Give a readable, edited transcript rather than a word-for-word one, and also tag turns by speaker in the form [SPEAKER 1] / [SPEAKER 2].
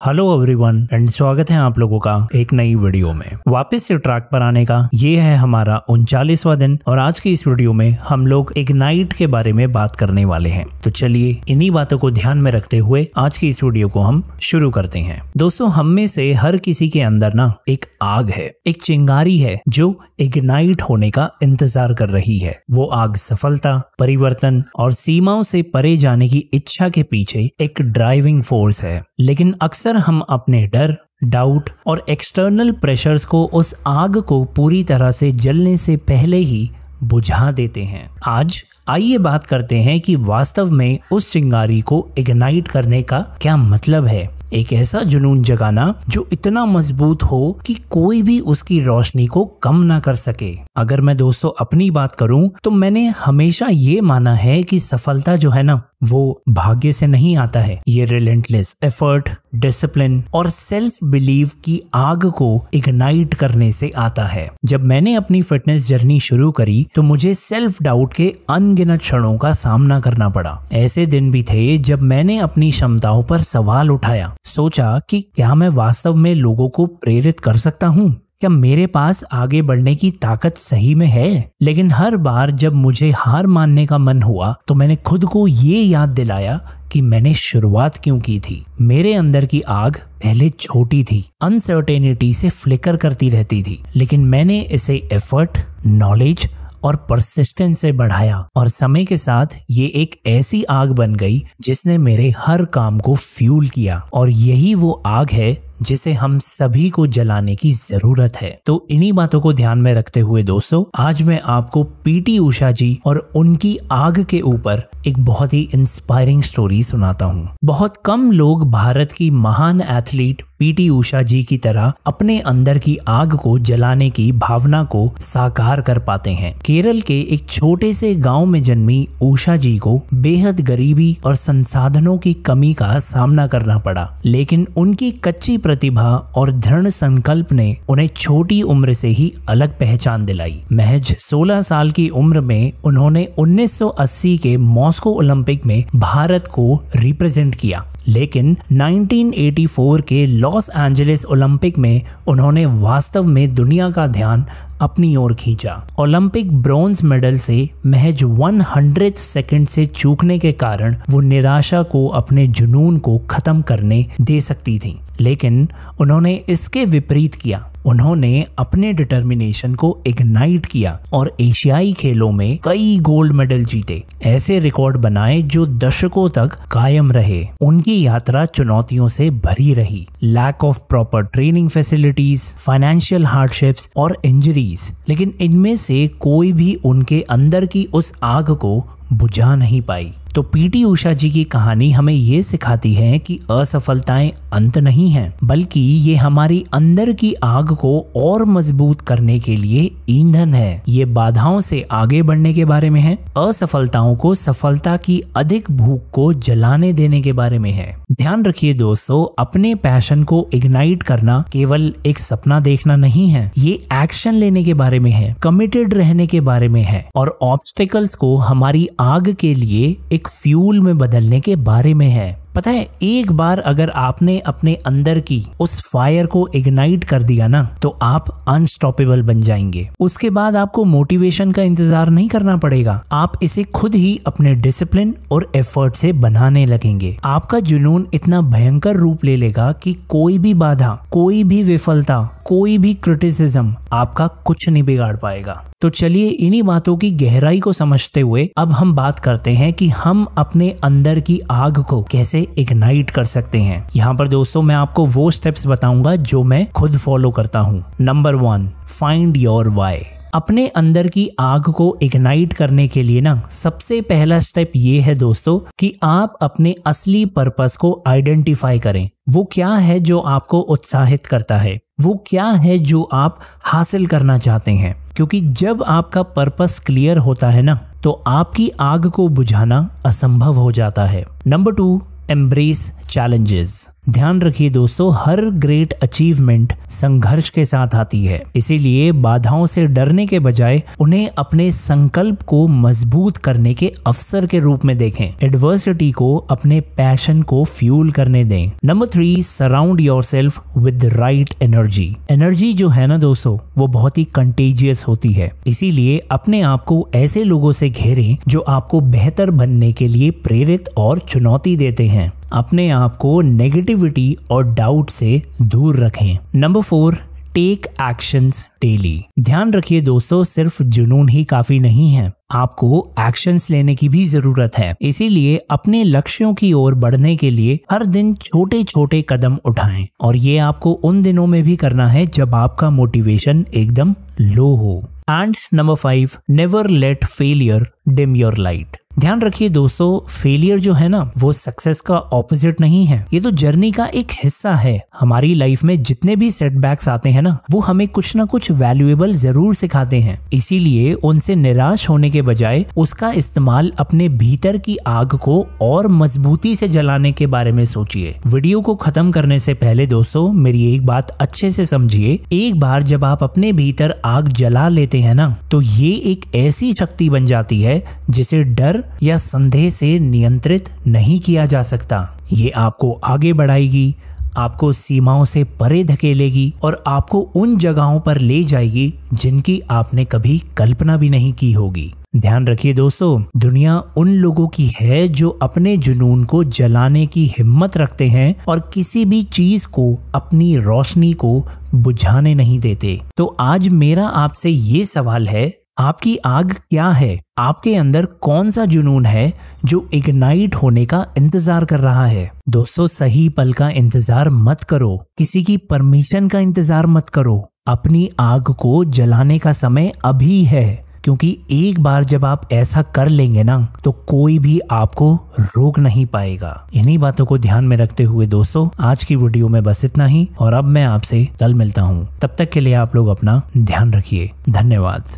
[SPEAKER 1] Hello everyone and स्वागत है आप लोगों का एक नई वीडियो में। वापस से ट्रैक पर आने का ये है हमारा 39वां दिन और आज की इस वीडियो में हम लोग इग्नाइट के बारे में बात करने वाले हैं। तो चलिए इन्हीं बातों को ध्यान में रखते हुए आज की इस वीडियो को हम शुरू करते हैं। दोस्तों, हम में से हर किसी के अंदर ना एक आग है, एक चिंगारी है जो इग्नाइट होने का इंतजार कर रही है। वो आग सफलता, परिवर्तन और सीमाओं से परे जाने की इच्छा के पीछे एक ड्राइविंग फोर्स है। लेकिन अक्सर हम अपने डर, डाउट और एक्सटर्नल प्रेशर्स को उस आग को पूरी तरह से जलने से पहले ही बुझा देते हैं। आज आइए बात करते हैं कि वास्तव में उस चिंगारी को इग्नाइट करने का क्या मतलब है। एक ऐसा जुनून जगाना जो इतना मजबूत हो कि कोई भी उसकी रोशनी को कम ना कर सके। अगर मैं दोस्तों अपनी बात करूं तो मैंने हमेशा ये माना है कि सफलता जो है ना वो भाग्य से नहीं आता है। ये रिलेंटलेस एफर्ट, डिसिप्लिन और सेल्फ बिलीव की आग को इग्नाइट करने से आता है। जब मैंने अपनी फिटनेस जर्नी शुरू करी तो मुझे सेल्फ डाउट के अनगिनत क्षणों का सामना करना पड़ा। ऐसे दिन भी थे जब मैंने अपनी क्षमताओं पर सवाल उठाया, सोचा कि क्या मैं वास्तव में लोगों को प्रेरित कर सकता हूँ, क्या मेरे पास आगे बढ़ने की ताकत सही में है। लेकिन हर बार जब मुझे हार मानने का मन हुआ तो मैंने खुद को ये याद दिलाया कि मैंने शुरुआत क्यों की थी। मेरे अंदर की आग पहले छोटी थी, अनसर्टेनिटी से फ्लिकर करती रहती थी, लेकिन मैंने इसे एफर्ट, नॉलेज और परसिस्टेंस से बढ़ाया और समय के साथ ये एक ऐसी आग बन गई जिसने मेरे हर काम को फ्यूल किया। और यही वो आग है जिसे हम सभी को जलाने की जरूरत है। तो इन्हीं बातों को ध्यान में रखते हुए दोस्तों, आज मैं आपको पीटी उषा जी और उनकी आग के ऊपर एक बहुत ही इंस्पायरिंग स्टोरी सुनाता हूँ। बहुत कम लोग भारत की महान एथलीट पीटी उषा जी की तरह अपने अंदर की आग को जलाने की भावना को साकार कर पाते हैं। केरल के एक छोटे से गांव में जन्मी उषा जी को बेहद गरीबी और संसाधनों की कमी का सामना करना पड़ा, लेकिन उनकी कच्ची प्रतिभा और दृढ़ संकल्प ने उन्हें छोटी उम्र से ही अलग पहचान दिलाई। महज 16 साल की उम्र में उन्होंने 1980 के मॉस्को ओलंपिक में भारत को रिप्रेजेंट किया, लेकिन 1984 के लॉस एंजलिस ओलंपिक में उन्होंने वास्तव में दुनिया का ध्यान अपनी ओर खींचा। ओलंपिक ब्रॉन्ज मेडल से महज 100 सेकंड से चूकने के कारण वो निराशा को अपने जुनून को खत्म करने दे सकती थी, लेकिन उन्होंने इसके विपरीत किया। उन्होंने अपने डिटर्मिनेशन को इग्नाइट किया और एशियाई खेलों में कई गोल्ड मेडल जीते, ऐसे रिकॉर्ड बनाए जो दशकों तक कायम रहे। उनकी यात्रा चुनौतियों से भरी रही, lack of proper training facilities, financial hardships और इंजरीज, लेकिन इनमें से कोई भी उनके अंदर की उस आग को बुझा नहीं पाई। तो पीटी उषा जी की कहानी हमें ये सिखाती है कि असफलताएं अंत नहीं हैं, बल्कि ये हमारी अंदर की आग को और मजबूत करने के लिए ईंधन है। ये बाधाओं से आगे बढ़ने के बारे में है, असफलताओं को सफलता की अधिक भूख को जलाने देने के बारे में है। ध्यान रखिए दोस्तों, अपने पैशन को इग्नाइट करना केवल एक सपना देखना नहीं है, ये एक्शन लेने के बारे में है, कमिटेड रहने के बारे में है और ऑब्स्टिकल्स को हमारी आग के लिए एक फ्यूल में बदलने के बारे में है। पता है, एक बार अगर आपने अपने अंदर की उस फायर को इग्नाइट कर दिया ना तो आप अनस्टॉपेबल बन जाएंगे। उसके बाद आपको मोटिवेशन का इंतजार नहीं करना पड़ेगा, आप इसे खुद ही अपने डिसिप्लिन और एफर्ट से बनाने लगेंगे। आपका जुनून इतना भयंकर रूप ले लेगा कि कोई भी बाधा, कोई भी विफलता, कोई भी क्रिटिसिज्म आपका कुछ नहीं बिगाड़ पाएगा। तो चलिए इन्हीं बातों की गहराई को समझते हुए अब हम बात करते हैं कि हम अपने अंदर की आग को कैसे इग्नाइट कर सकते हैं। यहाँ पर दोस्तों मैं आपको वो स्टेप्स बताऊंगा जो मैं खुद फॉलो करता हूँ। Number 1, find your why. अपने अंदर की आग को इग्नाइट करने के लिए ना सबसे पहला स्टेप ये है दोस्तों कि आप अपने असली पर्पस को आइडेंटिफाई करें। वो क्या है जो आपको उत्साहित करता है, वो क्या है जो आप हासिल करना चाहते हैं, क्योंकि जब आपका पर्पस क्लियर होता है ना तो आपकी आग को बुझाना असंभव हो जाता है। Number 2, embrace challenges. ध्यान रखिए दोस्तों, हर ग्रेट अचीवमेंट संघर्ष के साथ आती है, इसीलिए बाधाओं से डरने के बजाय उन्हें अपने संकल्प को मजबूत करने के अवसर के रूप में देखें। एडवर्सिटी को अपने पैशन को फ्यूल करने दें। Number 3, surround yourself with right energy. Energy जो है ना दोस्तों, वो बहुत ही कंटेजियस होती है, इसीलिए अपने आप को ऐसे लोगों से घेरें जो आपको बेहतर बनने के लिए प्रेरित और चुनौती देते हैं। अपने आप को नेगेटिविटी और डाउट से दूर रखें। Number 4, take actions daily. ध्यान रखिए दोस्तों, सिर्फ जुनून ही काफी नहीं है, आपको एक्शंस लेने की भी जरूरत है। इसीलिए अपने लक्ष्यों की ओर बढ़ने के लिए हर दिन छोटे छोटे कदम उठाएं, और ये आपको उन दिनों में भी करना है जब आपका मोटिवेशन एकदम लो हो। And number 5, never let failure dim your light. ध्यान रखिए दोस्तों, फेलियर जो है ना, वो सक्सेस का ऑपोजिट नहीं है, ये तो जर्नी का एक हिस्सा है। हमारी लाइफ में जितने भी सेटबैक्स आते हैं ना, वो हमें कुछ ना कुछ वैल्यूएबल जरूर सिखाते हैं। इसीलिए उनसे निराश होने के बजाय उसका इस्तेमाल अपने भीतर की आग को और मजबूती से जलाने के बारे में सोचिए। वीडियो को खत्म करने से पहले दोस्तों, मेरी एक बात अच्छे से समझिए। एक बार जब आप अपने भीतर आग जला लेते हैं ना, तो ये एक ऐसी शक्ति बन जाती है जिसे डर या संदेह से नियंत्रित नहीं किया जा सकता। ये आपको आगे बढ़ाएगी, आपको सीमाओं से परे धकेलेगी और आपको उन जगहों पर ले जाएगी जिनकी आपने कभी कल्पना भी नहीं की होगी। ध्यान रखिए दोस्तों, दुनिया उन लोगों की है जो अपने जुनून को जलाने की हिम्मत रखते हैं और किसी भी चीज को अपनी रोशनी को बुझाने नहीं देते। तो आज मेरा आपसे ये सवाल है, आपकी आग क्या है? आपके अंदर कौन सा जुनून है जो इग्नाइट होने का इंतजार कर रहा है? दोस्तों, सही पल का इंतजार मत करो, किसी की परमिशन का इंतजार मत करो। अपनी आग को जलाने का समय अभी है, क्योंकि एक बार जब आप ऐसा कर लेंगे ना, तो कोई भी आपको रोक नहीं पाएगा। इन्हीं बातों को ध्यान में रखते हुए दोस्तों, आज की वीडियो में बस इतना ही, और अब मैं आपसे कल मिलता हूँ। तब तक के लिए आप लोग अपना ध्यान रखिए। धन्यवाद।